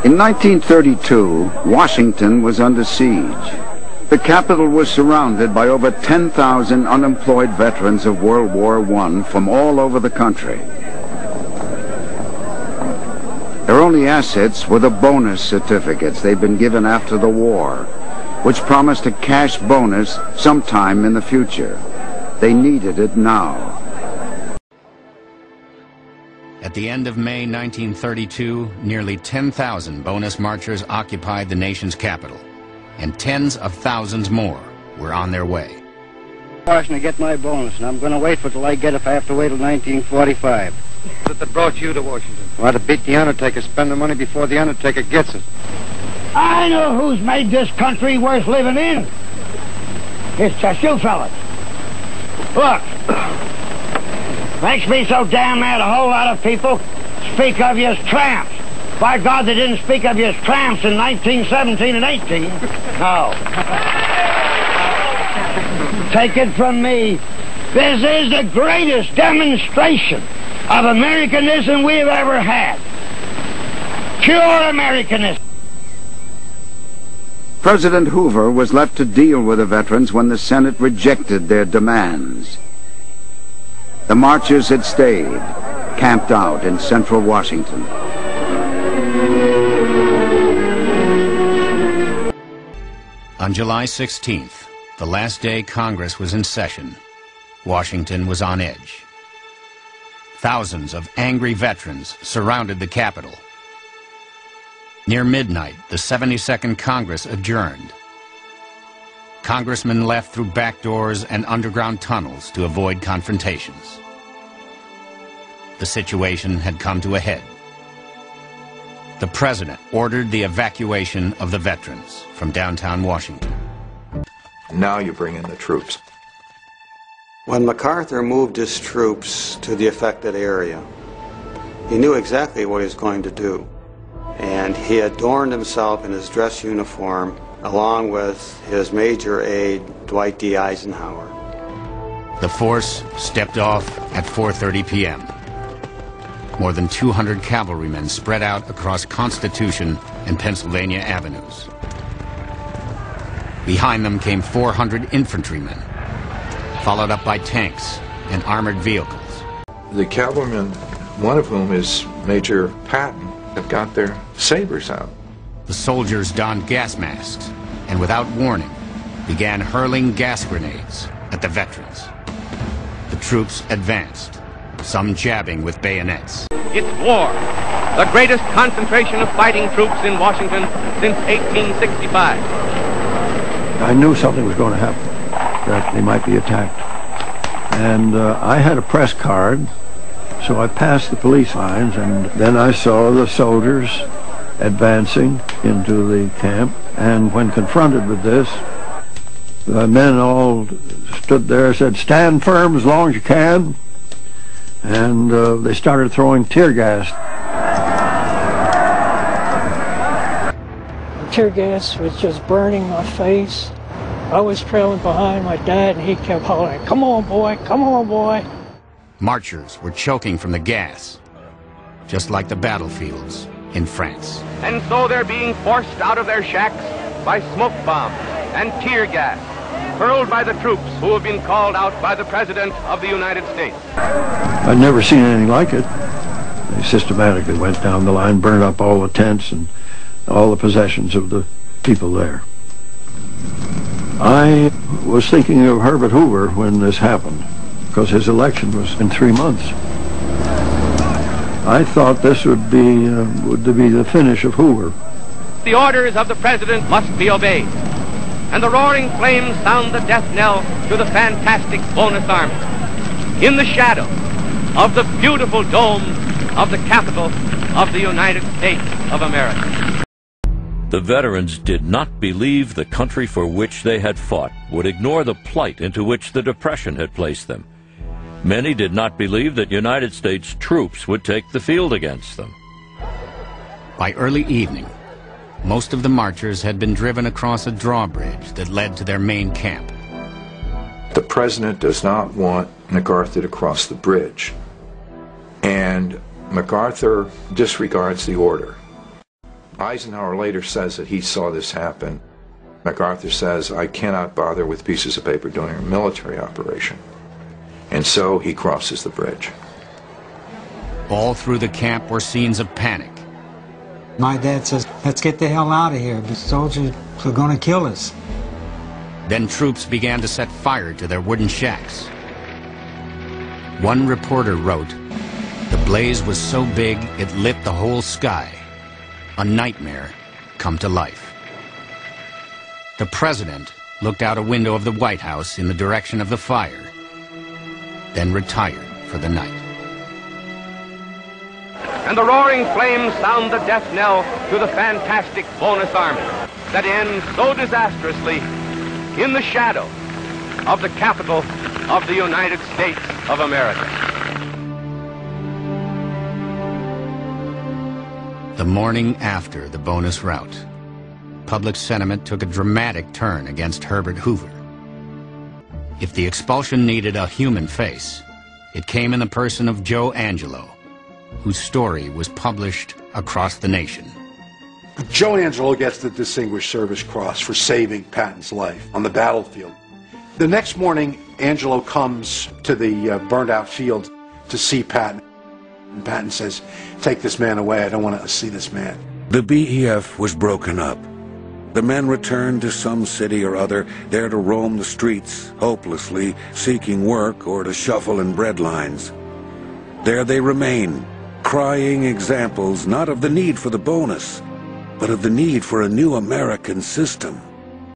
In 1932, Washington was under siege. The capital was surrounded by over 10,000 unemployed veterans of World War I from all over the country. Their only assets were the bonus certificates they'd been given after the war, which promised a cash bonus sometime in the future. They needed it now. At the end of May 1932, nearly 10,000 bonus marchers occupied the nation's capital, and tens of thousands more were on their way. To get my bonus, and I'm going to wait for it till I get it if I have to wait till 1945. That brought you to Washington? Well, to beat the Undertaker, spend the money before the Undertaker gets it. I know who's made this country worth living in. It's just you fellas. Look, makes me so damn mad a whole lot of people speak of you as tramps. By God, they didn't speak of you as tramps in 1917 and 18. No. Take it from me, this is the greatest demonstration of Americanism we've ever had. Pure Americanism. President Hoover was left to deal with the veterans when the Senate rejected their demands. The marchers had stayed, camped out in central Washington. On July 16th, the last day Congress was in session, Washington was on edge. Thousands of angry veterans surrounded the Capitol. Near midnight, the 72nd Congress adjourned. Congressmen left through back doors and underground tunnels to avoid confrontations. The situation had come to a head. The President ordered the evacuation of the veterans from downtown Washington. Now you bring in the troops. When MacArthur moved his troops to the affected area, he knew exactly what he was going to do. And he adorned himself in his dress uniform along with his major aide, Dwight D. Eisenhower. The force stepped off at 4:30 p.m. More than 200 cavalrymen spread out across Constitution and Pennsylvania avenues. Behind them came 400 infantrymen, followed up by tanks and armored vehicles. The cavalrymen, one of whom is Major Patton, have got their sabers out. The soldiers donned gas masks and without warning began hurling gas grenades at the veterans. The troops advanced, some jabbing with bayonets. It's war, the greatest concentration of fighting troops in Washington since 1865. I knew something was going to happen, that they might be attacked. And I had a press card, so I passed the police lines, and then I saw the soldiers advancing into the camp. And when confronted with this, the men all stood there and said, "Stand firm as long as you can." And they started throwing tear gas. Tear gas was just burning my face. I was trailing behind my dad, and he kept hollering, "Come on, boy, come on, boy." Marchers were choking from the gas, just like the battlefields in France. And so they're being forced out of their shacks by smoke bombs and tear gas, hurled by the troops who have been called out by the President of the United States. I'd never seen anything like it. They systematically went down the line, burned up all the tents and all the possessions of the people there. I was thinking of Herbert Hoover when this happened, because his election was in 3 months. I thought this would be the finish of Hoover. The orders of the President must be obeyed, and the roaring flames sound the death knell to the fantastic bonus army. In the shadow of the beautiful dome of the Capitol of the United States of America. The veterans did not believe the country for which they had fought would ignore the plight into which the Depression had placed them. Many did not believe that United States troops would take the field against them. By early evening, most of the marchers had been driven across a drawbridge that led to their main camp. The President does not want MacArthur to cross the bridge, and MacArthur disregards the order. Eisenhower later says that he saw this happen. MacArthur says, I cannot bother with pieces of paper during a military operation. And so he crosses the bridge. All through the camp were scenes of panic. My dad says, let's get the hell out of here. The soldiers are going to kill us. Then troops began to set fire to their wooden shacks. One reporter wrote, the blaze was so big it lit the whole sky. A nightmare come to life. The president looked out a window of the White House in the direction of the fire, then retired for the night. And the roaring flames sound the death knell to the fantastic bonus army that ends so disastrously in the shadow of the capital of the United States of America. The morning after the bonus rout, public sentiment took a dramatic turn against Herbert Hoover. If the expulsion needed a human face, it came in the person of Joe Angelo, whose story was published across the nation. Joe Angelo gets the Distinguished Service Cross for saving Patton's life on the battlefield. The next morning, Angelo comes to the burned-out field to see Patton. And Patton says, take this man away, I don't want to see this man. The BEF was broken up. The men returned to some city or other, there to roam the streets, hopelessly seeking work or to shuffle in bread lines. There they remain, crying examples not of the need for the bonus, but of the need for a new American system.